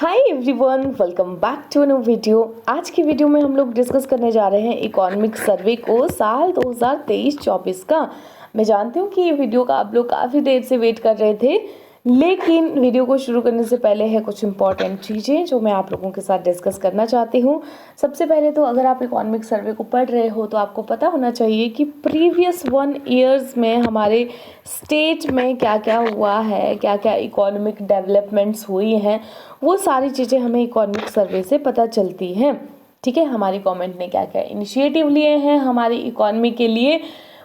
Hi everyone, welcome back to new video. आज की video में हम लोग डिस्कस करने जा रहे हैं इकोनॉमिक सर्वे को साल 2023-24 का। मैं जानती हूँ कि ये वीडियो का आप लोग काफ़ी देर से वेट कर रहे थे, लेकिन वीडियो को शुरू करने से पहले है कुछ इंपॉर्टेंट चीज़ें जो मैं आप लोगों के साथ डिस्कस करना चाहती हूँ। सबसे पहले तो अगर आप इकोनॉमिक सर्वे को पढ़ रहे हो तो आपको पता होना चाहिए कि प्रीवियस 1 ईयर्स में हमारे स्टेट में क्या क्या हुआ है, क्या क्या इकोनॉमिक डेवलपमेंट्स हुई हैं, वो सारी चीज़ें हमें इकोनॉमिक सर्वे से पता चलती हैं। ठीक है, हमारी गवर्नमेंट ने क्या क्या इनिशिएटिव लिए हैं हमारी इकोनॉमी के लिए,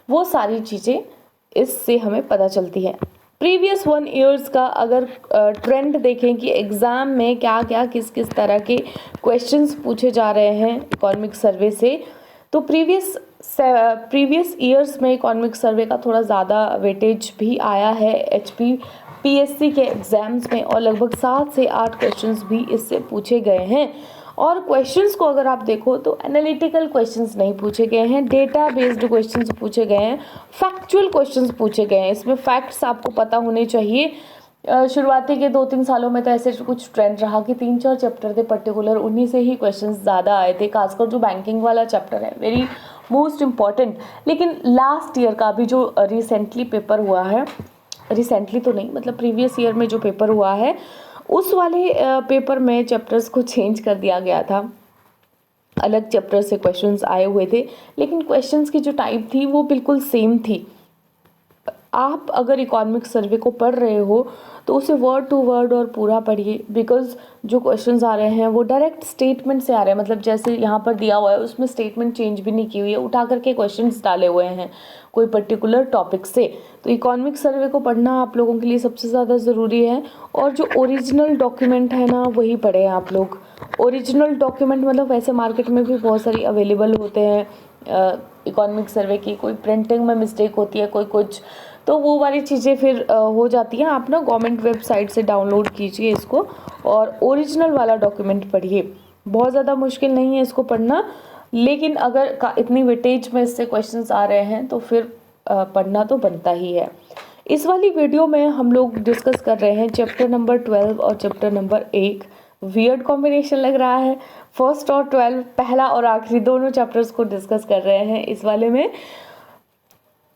वो सारी चीज़ें इससे हमें पता चलती हैं। प्रीवियस 1 ईयर्स का अगर ट्रेंड देखें कि एग्ज़ाम में क्या क्या किस किस तरह के क्वेश्चंस पूछे जा रहे हैं इकोनॉमिक सर्वे से, तो प्रीवियस ईयर्स में इकोनॉमिक सर्वे का थोड़ा ज़्यादा वेटेज भी आया है HPPSC के एग्ज़ाम्स में, और लगभग 7 से 8 क्वेश्चंस भी इससे पूछे गए हैं। और क्वेश्चंस को अगर आप देखो तो एनालिटिकल क्वेश्चंस नहीं पूछे गए हैं, डेटा बेस्ड क्वेश्चंस पूछे गए हैं, फैक्चुअल क्वेश्चंस पूछे गए हैं। इसमें फैक्ट्स आपको पता होने चाहिए। शुरुआती के 2-3 सालों में तो ऐसे कुछ ट्रेंड रहा कि 3-4 चैप्टर थे पर्टिकुलर, उन्हीं से ही क्वेश्चंस ज़्यादा आए थे, खासकर जो बैंकिंग वाला चैप्टर है, वेरी मोस्ट इम्पॉर्टेंट। लेकिन लास्ट ईयर का अभी जो रिसेंटली पेपर हुआ है, रिसेंटली तो नहीं मतलब प्रीवियस ईयर में जो पेपर हुआ है, उस वाले पेपर में चैप्टर्स को चेंज कर दिया गया था। अलग चैप्टर से क्वेश्चंस आए हुए थे, लेकिन क्वेश्चंस की जो टाइप थी वो बिल्कुल सेम थी। आप अगर इकोनॉमिक सर्वे को पढ़ रहे हो तो उसे वर्ड टू वर्ड और पूरा पढ़िए, बिकॉज जो क्वेश्चंस आ रहे हैं वो डायरेक्ट स्टेटमेंट से आ रहे हैं। मतलब जैसे यहाँ पर दिया हुआ है उसमें स्टेटमेंट चेंज भी नहीं की हुई है, उठा करके क्वेश्चंस डाले हुए हैं कोई पर्टिकुलर टॉपिक से। तो इकोनॉमिक सर्वे को पढ़ना आप लोगों के लिए सबसे ज़्यादा ज़रूरी है। और जो ओरिजिनल डॉक्यूमेंट है ना, वही पढ़ें आप लोग। ओरिजिनल डॉक्यूमेंट मतलब वैसे मार्केट में भी बहुत सारी अवेलेबल होते हैं इकोनॉमिक सर्वे की, कोई प्रिंटिंग में मिस्टेक होती है, कोई कुछ, तो वो वाली चीज़ें फिर हो जाती हैं। आप ना गवर्नमेंट वेबसाइट से डाउनलोड कीजिए इसको और ओरिजिनल वाला डॉक्यूमेंट पढ़िए। बहुत ज़्यादा मुश्किल नहीं है इसको पढ़ना, लेकिन अगर इतनी वेटेज में इससे क्वेश्चंस आ रहे हैं तो फिर पढ़ना तो बनता ही है। इस वाली वीडियो में हम लोग डिस्कस कर रहे हैं चैप्टर नंबर 12 और चैप्टर नंबर 1। वियर्ड कॉम्बिनेशन लग रहा है, फर्स्ट और 12 पहला और आखिरी दोनों चैप्टर्स को डिस्कस कर रहे हैं इस वाले में।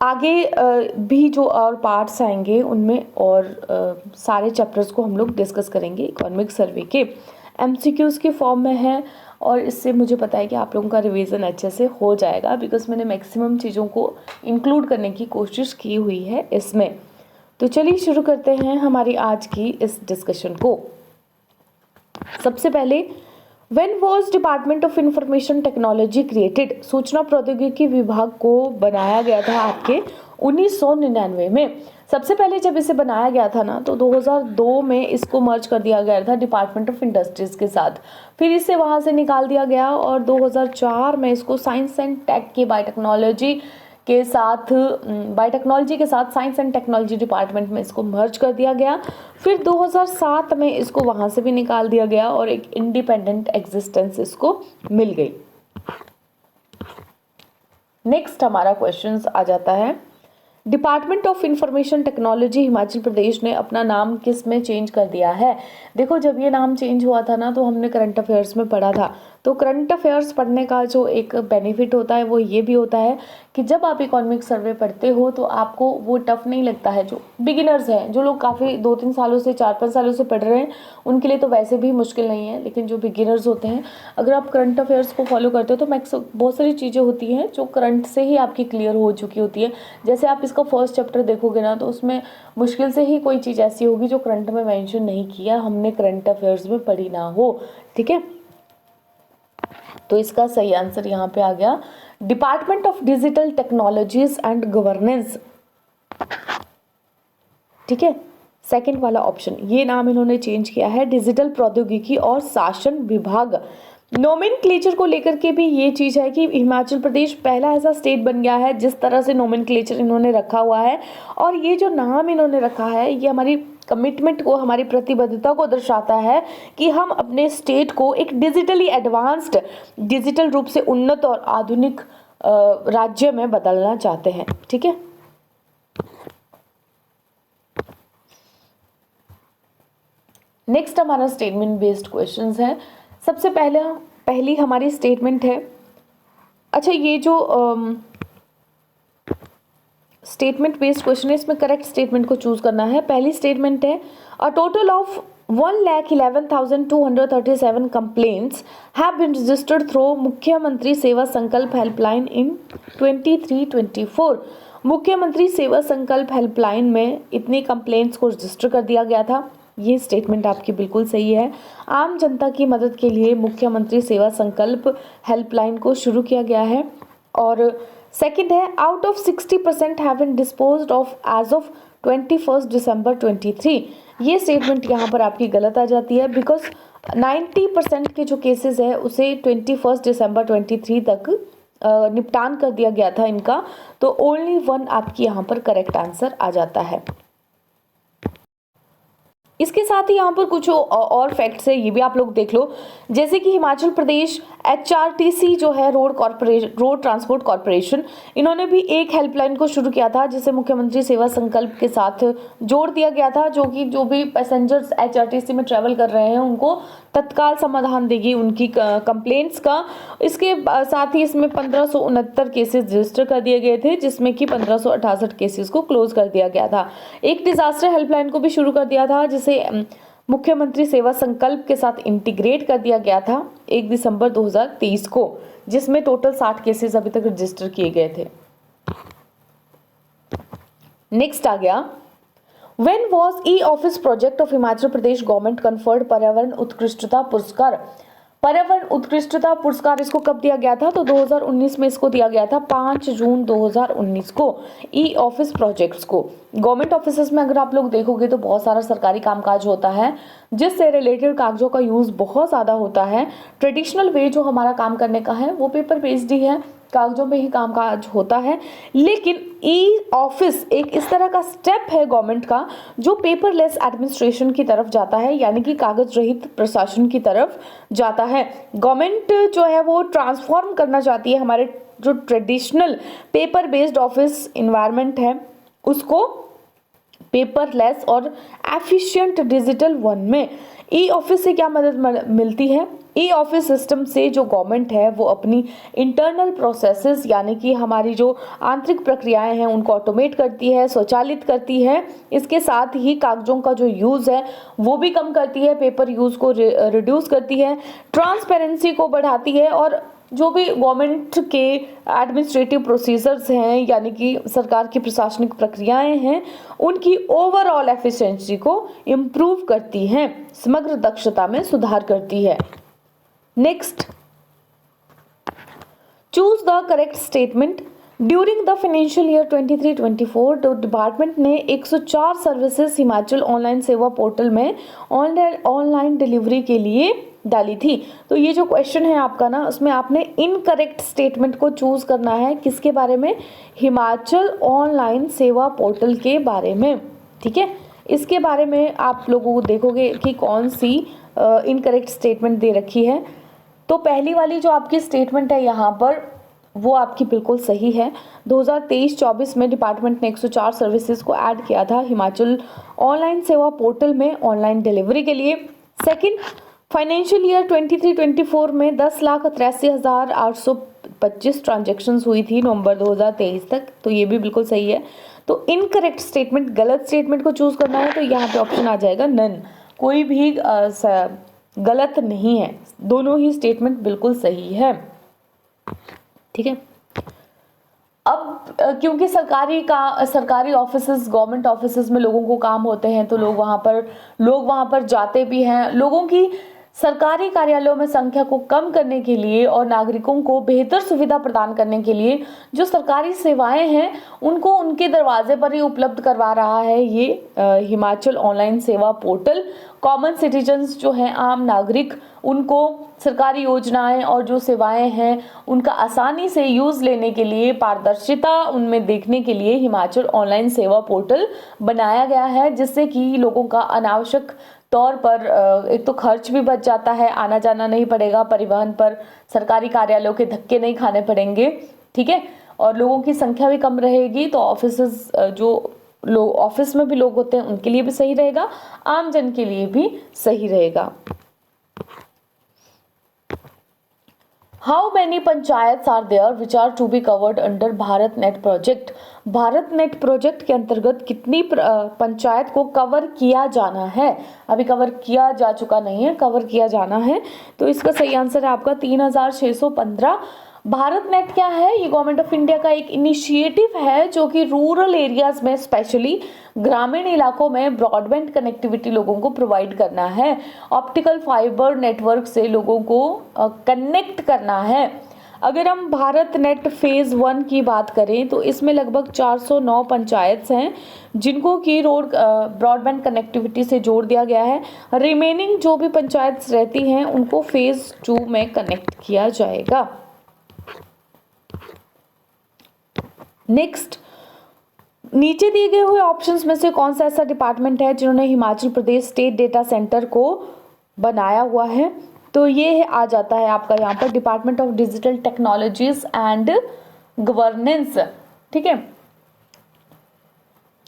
आगे भी जो और पार्ट्स आएंगे उनमें और सारे चैप्टर्स को हम लोग डिस्कस करेंगे। इकोनॉमिक सर्वे के MCQs के फॉर्म में है, और इससे मुझे पता है कि आप लोगों का रिवीजन अच्छे से हो जाएगा, बिकॉज मैंने मैक्सिमम चीज़ों को इंक्लूड करने की कोशिश की हुई है इसमें। तो चलिए शुरू करते हैं हमारी आज की इस डिस्कशन को। सबसे पहले, When was department of information technology created? सूचना प्रौद्योगिकी विभाग को बनाया गया था आपके 1999 में। सबसे पहले जब इसे बनाया गया था ना, तो 2002 में इसको मर्ज कर दिया गया था डिपार्टमेंट ऑफ इंडस्ट्रीज के साथ। फिर इसे वहाँ से निकाल दिया गया और 2004 में इसको साइंस एंड टेक की बायोटेक्नोलॉजी के साथ साइंस एंड टेक्नोलॉजी डिपार्टमेंट में इसको मर्ज कर दिया गया। फिर 2007 में इसको वहाँ से भी निकाल दिया गया और एक इंडिपेंडेंट एग्जिस्टेंस इसको मिल गई। नेक्स्ट हमारा क्वेश्चन आ जाता है, department of information technology Himachal Pradesh ने अपना नाम किस में चेंज कर दिया है? देखो, जब ये नाम चेंज हुआ था ना, तो हमने करंट अफेयर्स में पढ़ा था। तो करंट अफेयर्स पढ़ने का जो एक बेनिफिट होता है वो ये भी होता है कि जब आप इकोनॉमिक सर्वे पढ़ते हो तो आपको वो टफ नहीं लगता है। जो बिगिनर्स हैं, जो लोग काफ़ी 2-3 सालों से 4-5 सालों से पढ़ रहे हैं, उनके लिए तो वैसे भी मुश्किल नहीं है। लेकिन जो बिगिनर्स होते हैं, अगर आप करंट अफेयर्स को फॉलो करते हो तो बहुत सारी चीज़ें होती हैं जो करंट से ही आपकी क्लियर हो चुकी होती है। जैसे आप इसका फर्स्ट चैप्टर देखोगे ना, तो उसमें मुश्किल से ही कोई चीज़ ऐसी होगी जो करंट में मेंशन नहीं किया, हमने करंट अफेयर्स में पढ़ी ना हो। ठीक है, तो इसका सही आंसर यहाँ पे आ गया, department of digital technologies and governance. ठीक है, सेकंड वाला ऑप्शन, ये नाम इन्होंने चेंज किया है, डिजिटल प्रौद्योगिकी और शासन विभाग। नोमेनक्लेचर को लेकर के भी ये चीज़ है कि हिमाचल प्रदेश पहला ऐसा स्टेट बन गया है जिस तरह से नोमेनक्लेचर इन्होंने रखा हुआ है। और ये जो नाम इन्होंने रखा है, ये हमारी कमिटमेंट को, हमारी प्रतिबद्धता को दर्शाता है कि हम अपने स्टेट को एक डिजिटली एडवांस्ड, डिजिटल रूप से उन्नत और आधुनिक राज्य में बदलना चाहते हैं। ठीक है, नेक्स्ट हमारा स्टेटमेंट बेस्ड क्वेश्चंस है। सबसे पहली हमारी स्टेटमेंट है, अच्छा ये जो स्टेटमेंट बेस्ड क्वेश्चन है इसमें करेक्ट स्टेटमेंट को चूज करना है। पहली स्टेटमेंट है, a total of 1,11,237 complaints have been registered through मुख्यमंत्री सेवा संकल्प हेल्पलाइन इन 23-24। मुख्यमंत्री सेवा संकल्प हेल्पलाइन में इतनी कंप्लेंट्स को रजिस्टर कर दिया गया था। ये स्टेटमेंट आपकी बिल्कुल सही है। आम जनता की मदद के लिए मुख्यमंत्री सेवा संकल्प हेल्पलाइन को शुरू किया गया है। और सेकंड है, out of 60% have been disposed of as of 21 December 23। ये स्टेटमेंट यहाँ पर आपकी गलत आ जाती है, बिकॉज 90% के जो केसेस है उसे 21 दिसंबर 23 तक निपटान कर दिया गया था इनका, तो ओनली वन आपकी यहाँ पर करेक्ट आंसर आ जाता है। इसके साथ ही यहाँ पर कुछ और फैक्ट्स है, ये भी आप लोग देख लो। जैसे कि हिमाचल प्रदेश HRTC जो है रोड ट्रांसपोर्ट कॉरपोरेशन, इन्होंने भी एक हेल्पलाइन को शुरू किया था जिसे मुख्यमंत्री सेवा संकल्प के साथ जोड़ दिया गया था, जो कि जो भी पैसेंजर्स HRTC में ट्रैवल कर रहे हैं उनको तत्काल समाधान देगी उनकी कंप्लेंट्स का। इसके साथ ही इसमें 1569 केसेस रजिस्टर कर दिए गए थे, जिसमें कि 1568 केसेस को क्लोज कर दिया गया था। एक डिजास्टर हेल्पलाइन को भी शुरू कर दिया था जिसे मुख्यमंत्री सेवा संकल्प के साथ इंटीग्रेट कर दिया गया था 1 दिसंबर 2023 को, जिसमें टोटल 60 केसेस अभी तक रजिस्टर किए गए थे। नेक्स्ट आ गया, when was e-office project of Himachal Pradesh government conferred पर्यावरण उत्कृष्टता पुरस्कार। पर्यावरण उत्कृष्टता पुरस्कार इसको कब दिया गया था, तो 2019 में इसको दिया गया था 5 जून 2019 को ई ऑफिस प्रोजेक्ट्स को। गवर्नमेंट ऑफिसेस में अगर आप लोग देखोगे तो बहुत सारा सरकारी कामकाज होता है जिससे रिलेटेड कागजों का यूज बहुत ज़्यादा होता है। ट्रेडिशनल वे जो हमारा काम करने का है वो पेपर बेस्ड ही है, कागजों पे ही कामकाज होता है, लेकिन ई ऑफिस एक इस तरह का स्टेप है गवर्नमेंट का जो पेपरलेस एडमिनिस्ट्रेशन की तरफ जाता है, यानी कि कागज रहित प्रशासन की तरफ जाता है। गवर्नमेंट जो है वो ट्रांसफॉर्म करना चाहती है हमारे जो traditional paper based office environment है उसको पेपरलेस और एफिशिएंट डिजिटल वन में। ई ऑफिस से क्या मदद मिलती है, ई ऑफिस सिस्टम से जो गवर्नमेंट है वो अपनी इंटरनल प्रोसेसेस यानी कि हमारी जो आंतरिक प्रक्रियाएं हैं उनको ऑटोमेट करती है, स्वचालित करती है। इसके साथ ही कागजों का जो यूज़ है वो भी कम करती है, पेपर यूज़ को रिड्यूस करती है, ट्रांसपेरेंसी को बढ़ाती है, और जो भी गवर्नमेंट के एडमिनिस्ट्रेटिव प्रोसीजर्स हैं यानी कि सरकार की प्रशासनिक प्रक्रियाएं हैं उनकी ओवरऑल एफिशिएंसी को इम्प्रूव करती हैं, समग्र दक्षता में सुधार करती है। Next, choose the correct statement. During the financial year 23-24 department ने 104 सर्विसेज हिमाचल ऑनलाइन सेवा पोर्टल में ऑनलाइन डिलीवरी के लिए डाली थी। तो ये जो क्वेश्चन है आपका ना, उसमें आपने इनकरेक्ट स्टेटमेंट को चूज करना है। किसके बारे में, हिमाचल ऑनलाइन सेवा पोर्टल के बारे में, ठीक है। इसके बारे में आप लोगों को देखोगे कि कौन सी इनकरेक्ट स्टेटमेंट दे रखी है। तो पहली वाली जो आपकी स्टेटमेंट है यहाँ पर वो आपकी बिल्कुल सही है। 2023-24 में डिपार्टमेंट ने 104 सर्विसेज को ऐड किया था हिमाचल ऑनलाइन सेवा पोर्टल में ऑनलाइन डिलीवरी के लिए। सेकंड, फाइनेंशियल ईयर 23-24 में 10,83,825 ट्रांजेक्शन्स हुई थी नवंबर 2023 तक, तो ये भी बिल्कुल सही है। तो इनकरेक्ट स्टेटमेंट, गलत स्टेटमेंट को चूज करना है तो यहाँ पे ऑप्शन आ जाएगा नन, कोई भी गलत नहीं है, दोनों ही स्टेटमेंट बिल्कुल सही है, ठीक है। अब क्योंकि सरकारी ऑफिसेज, गवर्नमेंट ऑफिसेज में लोगों को काम होते हैं तो लोग वहाँ पर जाते भी हैं। लोगों की सरकारी कार्यालयों में संख्या को कम करने के लिए और नागरिकों को बेहतर सुविधा प्रदान करने के लिए जो सरकारी सेवाएं हैं उनको उनके दरवाजे पर ही उपलब्ध करवा रहा है ये हिमाचल ऑनलाइन सेवा पोर्टल। कॉमन सिटीजन्स जो हैं, आम नागरिक, उनको सरकारी योजनाएं और जो सेवाएं हैं उनका आसानी से यूज़ लेने के लिए, पारदर्शिता उनमें देखने के लिए हिमाचल ऑनलाइन सेवा पोर्टल बनाया गया है, जिससे कि लोगों का अनावश्यक तौर पर एक तो खर्च भी बच जाता है, आना जाना नहीं पड़ेगा परिवहन पर, सरकारी कार्यालयों के धक्के नहीं खाने पड़ेंगे, ठीक है, और लोगों की संख्या भी कम रहेगी। तो ऑफिसेज जो लोग ऑफिस में भी लोग होते हैं उनके लिए भी सही रहेगा, आम जन के लिए भी सही रहेगा। How many panchayat are there which are to be covered under Bharat net project? Bharat net project के अंतर्गत कितनी पंचायत को कवर किया जाना है? अभी कवर किया जा चुका नहीं है, कवर किया जाना है। तो इसका सही आंसर है आपका 3615। भारत नेट क्या है? ये गवर्नमेंट ऑफ इंडिया का एक इनिशिएटिव है जो कि रूरल एरियाज में, स्पेशली ग्रामीण इलाकों में ब्रॉडबैंड कनेक्टिविटी लोगों को प्रोवाइड करना है। ऑप्टिकल फाइबर नेटवर्क से लोगों को कनेक्ट करना है। अगर हम भारत नेट फेज 1 की बात करें तो इसमें लगभग 409 पंचायत हैं जिनको की रोड ब्रॉडबैंड कनेक्टिविटी से जोड़ दिया गया है। रिमेनिंग जो भी पंचायत रहती हैं उनको फेज 2 में कनेक्ट किया जाएगा। नेक्स्ट, नीचे दिए गए हुए ऑप्शंस में से कौन सा ऐसा डिपार्टमेंट है जिन्होंने Himachal Pradesh state data centre को बनाया हुआ है? तो ये आ जाता है आपका यहाँ पर department of digital technologies and governance. ठीक है,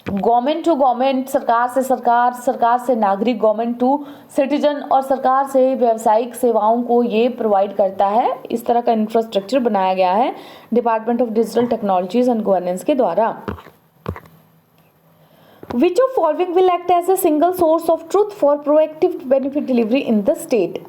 गवर्नमेंट टू गवर्नमेंट, सरकार से सरकार, सरकार से नागरिक, गवर्नमेंट टू सिटीजन और सरकार से व्यावसायिक सेवाओं को ये प्रोवाइड करता है। इस तरह का इंफ्रास्ट्रक्चर बनाया गया है department of digital technologies and governance के द्वारा। Which of following will act as a single source of truth for proactive benefit delivery in the state?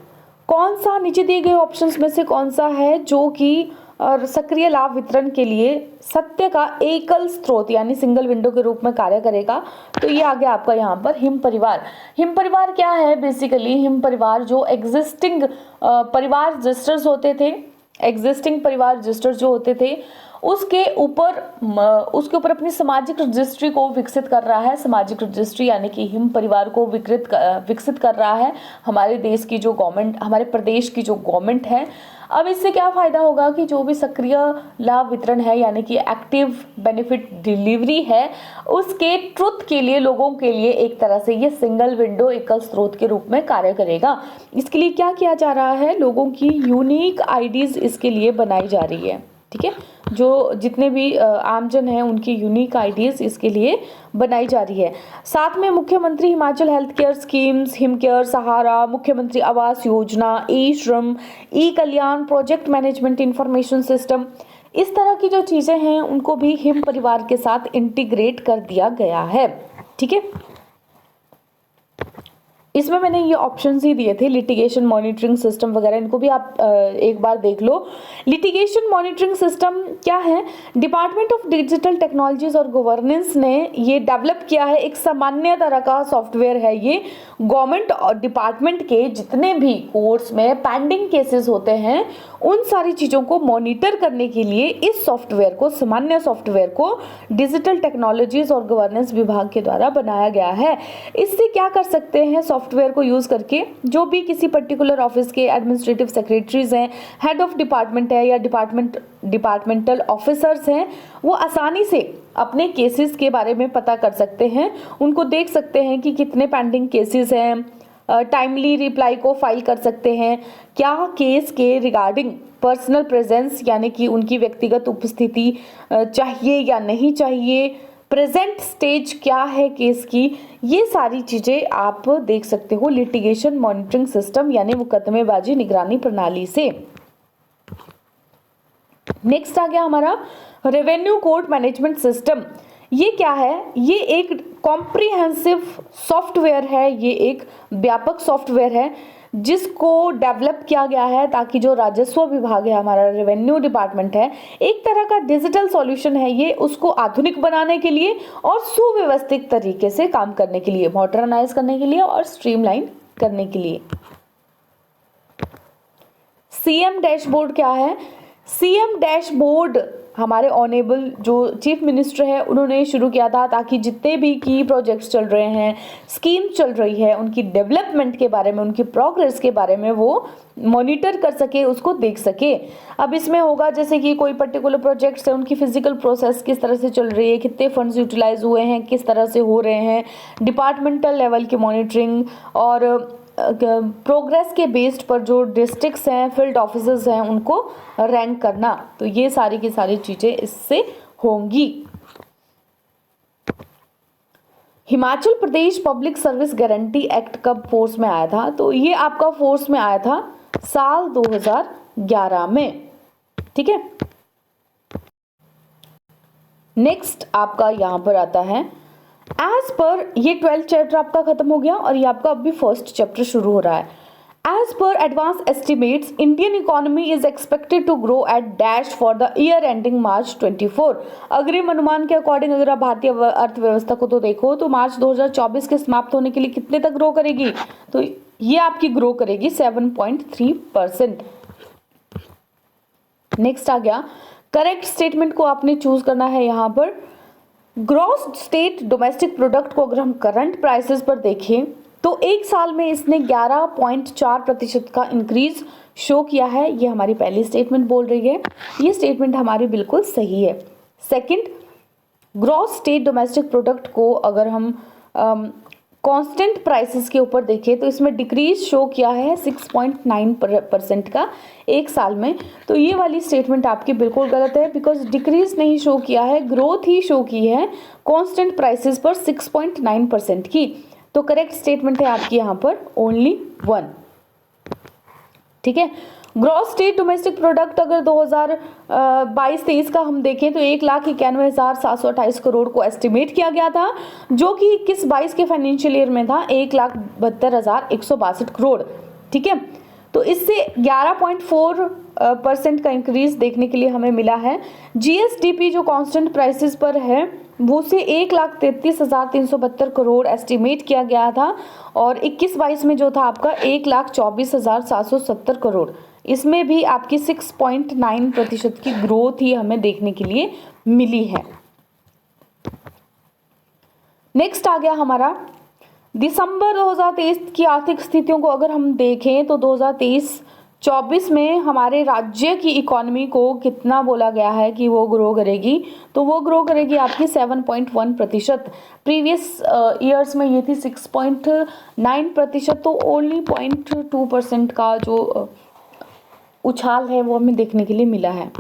कौन सा नीचे दिए गए ऑप्शंस में से कौन सा है जो कि सक्रिय लाभ वितरण के लिए सत्य का एकल स्रोत यानी सिंगल विंडो के रूप में कार्य करेगा? तो ये आ गया आपका यहाँ पर हिम परिवार। हिम परिवार क्या है? बेसिकली हिम परिवार जो एग्जिस्टिंग परिवार रजिस्टर्स होते थे, एग्जिस्टिंग परिवार रजिस्टर्स जो होते थे उसके ऊपर अपनी सामाजिक रजिस्ट्री को विकसित कर रहा है। सामाजिक रजिस्ट्री यानी कि हिम परिवार को विकसित कर रहा है हमारे देश की जो गवर्नमेंट, हमारे प्रदेश की जो गवर्नमेंट है। अब इससे क्या फ़ायदा होगा कि जो भी सक्रिय लाभ वितरण है यानी कि एक्टिव बेनिफिट डिलीवरी है उसके ट्रुथ के लिए लोगों के लिए एक तरह से ये सिंगल विंडो एकल स्रोत के रूप में कार्य करेगा। इसके लिए क्या किया जा रहा है? लोगों की यूनिक आईडीज इसके लिए बनाई जा रही है। ठीक है, जो जितने भी आमजन हैं उनकी यूनिक आईडीज इसके लिए बनाई जा रही है। साथ में मुख्यमंत्री Himachal health care schemes, Him care Sahara, मुख्यमंत्री आवास योजना, e Shram, e Kalyan, project management information system, इस तरह की जो चीज़ें हैं उनको भी हिम परिवार के साथ इंटीग्रेट कर दिया गया है। ठीक है, इसमें मैंने ये ऑप्शंस ही दिए थे, लिटिगेशन मॉनिटरिंग सिस्टम वगैरह, इनको भी आप एक बार देख लो। लिटिगेशन मॉनिटरिंग सिस्टम क्या है? डिपार्टमेंट ऑफ डिजिटल टेक्नोलॉजीज और गवर्नेंस ने ये डेवलप किया है। एक सामान्य तरह का सॉफ्टवेयर है ये। गवर्नमेंट और डिपार्टमेंट के जितने भी कोर्ट्स में पेंडिंग केसेस होते हैं उन सारी चीज़ों को मॉनिटर करने के लिए इस सॉफ्टवेयर को, सामान्य सॉफ्टवेयर को डिजिटल टेक्नोलॉजीज और गवर्नेंस विभाग के द्वारा बनाया गया है। इससे क्या कर सकते हैं? सॉफ्टवेयर को यूज़ करके जो भी किसी पर्टिकुलर ऑफिस के एडमिनिस्ट्रेटिव सेक्रेटरीज हैं, हेड ऑफ डिपार्टमेंट है या डिपार्टमेंटल ऑफिसर्स हैं, वो आसानी से अपने केसेस के बारे में पता कर सकते हैं। उनको देख सकते हैं कि कितने पेंडिंग केसेस हैं, टाइमली रिप्लाई को फाइल कर सकते हैं, क्या केस के रिगार्डिंग पर्सनल प्रेजेंस यानी कि उनकी व्यक्तिगत उपस्थिति चाहिए या नहीं चाहिए, प्रेजेंट स्टेज क्या है केस की, ये सारी चीज़ें आप देख सकते हो लिटिगेशन मॉनिटरिंग सिस्टम यानी मुकदमेबाजी निगरानी प्रणाली से। नेक्स्ट आ गया हमारा रेवेन्यू कोर्ट मैनेजमेंट सिस्टम। ये क्या है? ये एक कॉम्प्रिहेंसिव सॉफ्टवेयर है, ये एक व्यापक सॉफ्टवेयर है जिसको डेवलप किया गया है ताकि जो राजस्व विभाग है, हमारा रेवेन्यू डिपार्टमेंट है, एक तरह का डिजिटल सॉल्यूशन है ये, उसको आधुनिक बनाने के लिए और सुव्यवस्थित तरीके से काम करने के लिए, मॉडर्नाइज करने के लिए और स्ट्रीमलाइन करने के लिए। सीएम डैशबोर्ड क्या है? सीएम डैशबोर्ड हमारे ऑनेबल जो चीफ मिनिस्टर है उन्होंने शुरू किया था ताकि जितने भी की प्रोजेक्ट्स चल रहे हैं, स्कीम चल रही है, उनकी डेवलपमेंट के बारे में, उनकी प्रोग्रेस के बारे में वो मॉनिटर कर सके, उसको देख सके। अब इसमें होगा जैसे कि कोई पर्टिकुलर प्रोजेक्ट्स है, उनकी फिजिकल प्रोसेस किस तरह से चल रही है, कितने फंड्स यूटिलाइज हुए हैं, किस तरह से हो रहे हैं, डिपार्टमेंटल लेवल की मॉनिटरिंग और प्रोग्रेस के बेस्ड पर जो डिस्ट्रिक्ट्स हैं, फील्ड ऑफिसर्स हैं, उनको रैंक करना। तो ये सारी की सारी चीज़ें इससे होंगी। Himachal Pradesh public service guarantee act कब फोर्स में आया था? तो ये आपका फोर्स में आया था साल 2011 में। ठीक है, नेक्स्ट आपका यहां पर आता है एज पर, ये 12th चैप्टर आपका खत्म हो गया और ये आपका अभी फर्स्ट चैप्टर शुरू हो रहा है। As per advance estimates Indian economy is expected to grow at dash for the year ending March 24। अग्रिम अनुमान के अकॉर्डिंग अगर आप भारतीय अर्थव्यवस्था को तो देखो तो मार्च 2024 के समाप्त होने के लिए कितने तक ग्रो करेगी? तो ये आपकी ग्रो करेगी 7.3%। नेक्स्ट आ गया, करेक्ट स्टेटमेंट को आपने चूज करना है यहां पर। ग्रॉस स्टेट डोमेस्टिक प्रोडक्ट को अगर हम करंट प्राइसेस पर देखें तो एक साल में इसने 11.4% का इंक्रीज शो किया है। ये हमारी पहली स्टेटमेंट बोल रही है, ये स्टेटमेंट हमारी बिल्कुल सही है। Second, gross state domestic product को अगर हम कांस्टेंट प्राइसेस के ऊपर देखें तो इसमें डिक्रीज शो किया है 6.9% का एक साल में। तो ये वाली स्टेटमेंट आपकी बिल्कुल गलत है, बिकॉज डिक्रीज नहीं शो किया है, ग्रोथ ही शो की है कांस्टेंट प्राइसेस पर 6.9% की। तो करेक्ट स्टेटमेंट है आपकी यहाँ पर ओनली 1। ठीक है, ग्रॉस स्टेट डोमेस्टिक प्रोडक्ट अगर 2022-23 का हम देखें तो 1,91,728 करोड़ को एस्टिमेट किया गया था, जो कि 21-22 के फाइनेंशियल ईयर में था 1,72,162 करोड़। ठीक है, तो इससे 11.4% का इंक्रीज देखने के लिए हमें मिला है। जीएसडीपी जो कांस्टेंट प्राइसेस पर है वो से 1,33,372 करोड़ एस्टिमेट किया गया था और 21-22 में जो था आपका 1,24,770 करोड़। इसमें भी आपकी 6.9% की ग्रोथ ही हमें देखने के लिए मिली है। नेक्स्ट आ गया हमारा दिसंबर 2023 की आर्थिक स्थितियों को अगर हम देखें तो 2023-24 में हमारे राज्य की इकोनॉमी को कितना बोला गया है कि वो ग्रो करेगी? तो वो ग्रो करेगी आपकी 7.1%। प्रीवियस ईयर्स में ये थी 6.9%, तो ओनली 0.2% का जो उछाल है वो हमें देखने के लिए मिला है।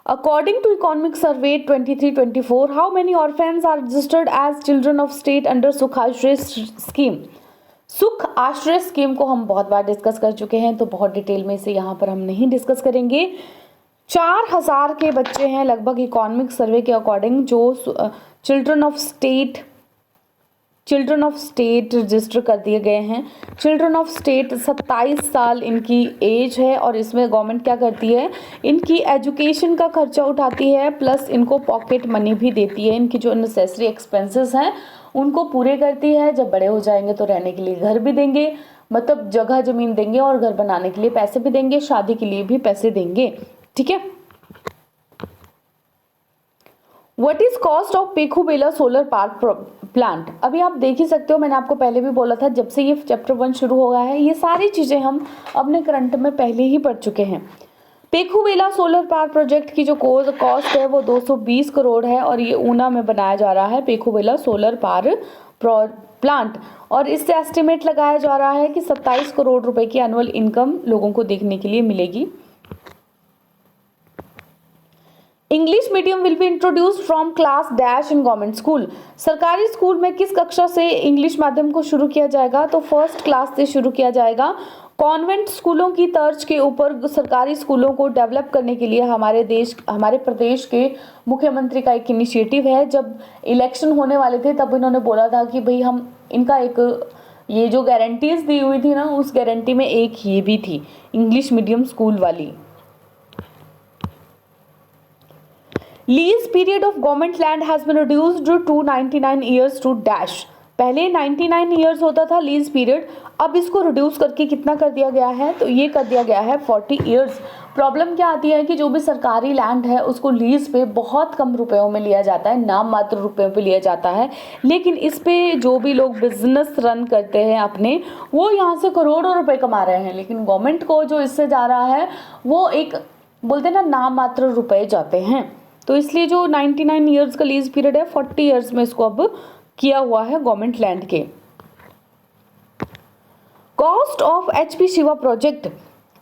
According to Economic Survey 23-24, how many orphans are registered as children of state under सुख आश्रय स्कीम? सुख आश्रय स्कीम को हम बहुत बार डिस्कस कर चुके हैं, तो बहुत डिटेल में इसे यहाँ पर हम नहीं डिस्कस करेंगे। 4,000 के बच्चे हैं लगभग इकोनॉमिक सर्वे के अकॉर्डिंग जो चिल्ड्रन ऑफ स्टेट रजिस्टर कर दिए गए हैं। चिल्ड्रन ऑफ स्टेट 27 साल इनकी एज है और इसमें गवर्नमेंट क्या करती है, इनकी एजुकेशन का खर्चा उठाती है, प्लस इनको पॉकेट मनी भी देती है। इनकी जो नेसेसरी एक्सपेंसेस हैं उनको पूरे करती है। जब बड़े हो जाएंगे तो रहने के लिए घर भी देंगे, मतलब जगह जमीन देंगे, और घर बनाने के लिए पैसे भी देंगे, शादी के लिए भी पैसे देंगे। ठीक है, what is cost of Pekhubela solar park plant? अभी आप देख ही सकते हो, मैंने आपको पहले भी बोला था, जब से ये चैप्टर 1 शुरू हो गया है ये सारी चीजें हम अपने करंट में पहले ही पढ़ चुके हैं। पेखुबेला सोलर पावर प्रोजेक्ट की जो कॉस्ट है वो 220 करोड़ है और ये ऊना में बनाया जा रहा है पेखुबेला सोलर पावर प्लांट, और इससे एस्टिमेट लगाया जा रहा है कि 27 करोड़ रुपए की एनुअल इनकम लोगों को देखने के लिए मिलेगी। English medium will be introduced from class dash in government school. सरकारी स्कूल में किस कक्षा से इंग्लिश माध्यम को शुरू किया जाएगा? तो फर्स्ट क्लास से शुरू किया जाएगा। कॉन्वेंट स्कूलों की तर्ज के ऊपर सरकारी स्कूलों को डेवलप करने के लिए हमारे प्रदेश के मुख्यमंत्री का एक इनिशिएटिव है। जब इलेक्शन होने वाले थे तब इन्होंने बोला था कि भाई हम इनका एक ये जो गारंटीज दी हुई थी ना, उस गारंटी में एक ये भी थी इंग्लिश मीडियम स्कूल वाली। Lease period of government land has been reduced to 99 years to dash. पहले 99 ईयर्स होता था लीज पीरियड, अब इसको रिड्यूस करके कितना कर दिया गया है? तो ये कर दिया गया है 40 ईयर्स। प्रॉब्लम क्या आती है कि जो भी सरकारी लैंड है उसको लीज पे बहुत कम रुपयों में लिया जाता है, नाम मात्र रुपयों पे लिया जाता है, लेकिन इस पे जो भी लोग बिजनेस रन करते हैं अपने, वो यहाँ से करोड़ों रुपए कमा रहे हैं, लेकिन गवर्नमेंट को जो इससे जा रहा है वो एक बोलते हैं ना नाम मात्र रुपए जाते हैं। तो इसलिए जो 99 ईयर्स का लीज पीरियड है 40 ईयर्स में इसको अब किया हुआ है गवर्नमेंट लैंड के। Cost of HP Shiva project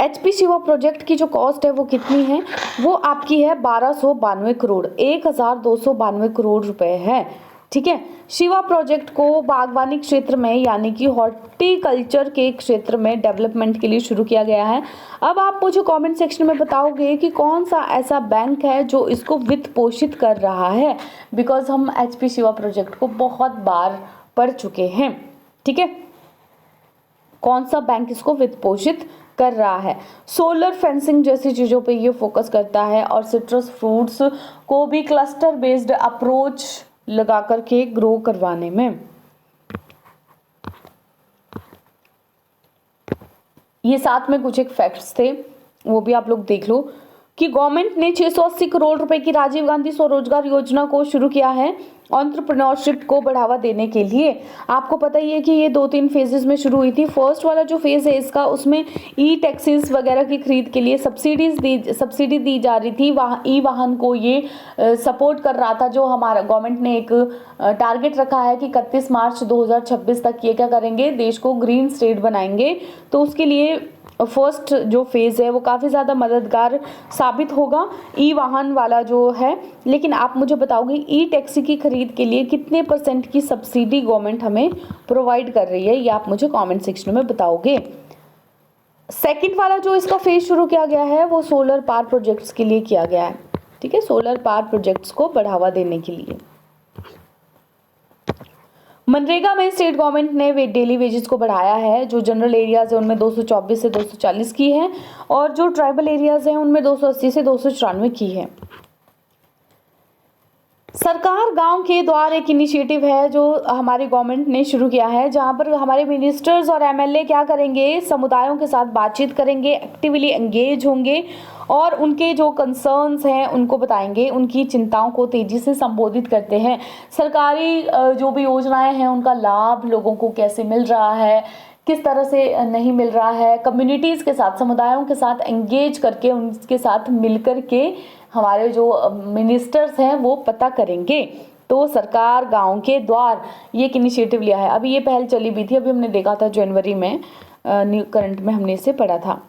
HP Shiva project की जो कॉस्ट है वो कितनी है, वो आपकी है 1292 करोड़, 1292 करोड़ रुपए है। ठीक है, शिवा प्रोजेक्ट को बागवानी क्षेत्र में यानी कि हॉर्टिकल्चर के क्षेत्र में डेवलपमेंट के लिए शुरू किया गया है। अब आप मुझे कमेंट सेक्शन में बताओगे कि कौन सा ऐसा बैंक है जो इसको वित्त पोषित कर रहा है, बिकॉज हम HP शिवा प्रोजेक्ट को बहुत बार पढ़ चुके हैं। ठीक है, कौन सा बैंक इसको वित्त पोषित कर रहा है। सोलर फेंसिंग जैसी चीज़ों पे ये फोकस करता है और सिट्रस फ्रूट्स को भी क्लस्टर बेस्ड अप्रोच लगा करके ग्रो करवाने में। ये साथ में कुछ एक फैक्ट्स थे, वो भी आप लोग देख लो कि गवर्नमेंट ने 680 करोड़ रुपए की राजीव गांधी स्वरोजगार योजना को शुरू किया है एंटरप्रेन्योरशिप को बढ़ावा देने के लिए। आपको पता ही है कि ये 2-3 फेजेस में शुरू हुई थी। फर्स्ट वाला जो फेज है इसका, उसमें ई टैक्सीज वगैरह की खरीद के लिए सब्सिडी दी जा रही थी। ई वाहन को ये सपोर्ट कर रहा था। जो हमारा गवर्नमेंट ने एक टारगेट रखा है कि 31 मार्च 2026 तक ये क्या करेंगे, देश को ग्रीन स्टेट बनाएंगे। तो उसके लिए फर्स्ट जो फेज है वो काफ़ी ज़्यादा मददगार साबित होगा, ई वाहन वाला जो है। लेकिन आप मुझे बताओगे ई टैक्सी की खरीद के लिए कितने % की सब्सिडी गवर्नमेंट हमें प्रोवाइड कर रही है, ये आप मुझे कमेंट सेक्शन में बताओगे। सेकंड वाला जो इसका फेज शुरू किया गया है वो सोलर पावर प्रोजेक्ट्स के लिए किया गया है। ठीक है, सोलर पावर प्रोजेक्ट्स को बढ़ावा देने के लिए। मनरेगा में स्टेट गवर्नमेंट ने डेली वेजेस को बढ़ाया है। जो जनरल एरियाज है उनमें 224 से 240 की है और जो ट्राइबल एरियाज हैं उनमें 280 से 294 की है। सरकार गांव के द्वार एक इनिशिएटिव है जो हमारी गवर्नमेंट ने शुरू किया है, जहां पर हमारे मिनिस्टर्स और MLA क्या करेंगे, समुदायों के साथ बातचीत करेंगे, एक्टिवली एंगेज होंगे और उनके जो कंसर्न्स हैं उनको बताएंगे, उनकी चिंताओं को तेजी से संबोधित करते हैं। सरकारी जो भी योजनाएं हैं उनका लाभ लोगों को कैसे मिल रहा है, किस तरह से नहीं मिल रहा है, कम्युनिटीज़ के साथ, समुदायों के साथ एंगेज करके उनके साथ मिलकर के हमारे जो मिनिस्टर्स हैं वो पता करेंगे। तो सरकार गांव के द्वार ये एक इनिशिएटिव लिया है। अभी ये पहल चली भी थी, अभी हमने देखा था जनवरी में, न्यू करंट में हमने इसे पढ़ा था।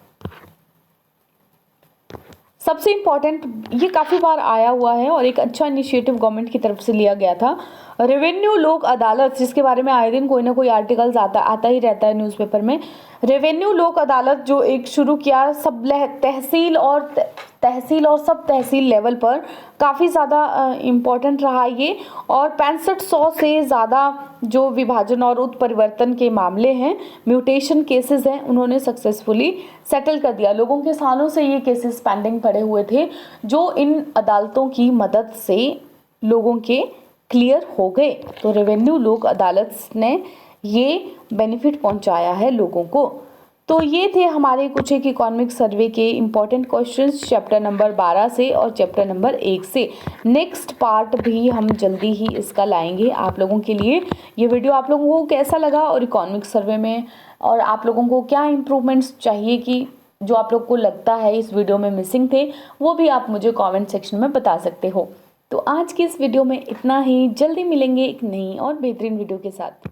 सबसे इम्पॉर्टेंट, ये काफ़ी बार आया हुआ है और एक अच्छा इनिशिएटिव गवर्नमेंट की तरफ से लिया गया था, रेवेन्यू लोक अदालत, जिसके बारे में आए दिन कोई ना कोई आर्टिकल्स आता ही रहता है न्यूज़पेपर में। रेवेन्यू लोक अदालत जो एक शुरू किया सब तहसील और सब तहसील लेवल पर, काफ़ी ज़्यादा इम्पोर्टेंट रहा ये। और 6500 से ज़्यादा जो विभाजन और उत्परिवर्तन के मामले हैं, म्यूटेशन केसेस हैं, उन्होंने सक्सेसफुली सेटल कर दिया। लोगों के सालों से ये केसेस पेंडिंग पड़े हुए थे, जो इन अदालतों की मदद से लोगों के क्लियर हो गए। तो रेवेन्यू लोक अदालत ने ये बेनिफिट पहुंचाया है लोगों को। तो ये थे हमारे कुछ एक इकोनॉमिक सर्वे के इम्पॉर्टेंट क्वेश्चंस चैप्टर नंबर 12 से और चैप्टर नंबर 1 से। नेक्स्ट पार्ट भी हम जल्दी ही इसका लाएंगे आप लोगों के लिए। ये वीडियो आप लोगों को कैसा लगा और इकोनॉमिक सर्वे में, और आप लोगों को क्या इम्प्रूवमेंट्स चाहिए कि जो आप लोग को लगता है इस वीडियो में मिसिंग थे, वो भी आप मुझे कॉमेंट सेक्शन में बता सकते हो। तो आज की इस वीडियो में इतना ही। जल्दी मिलेंगे एक नई और बेहतरीन वीडियो के साथ।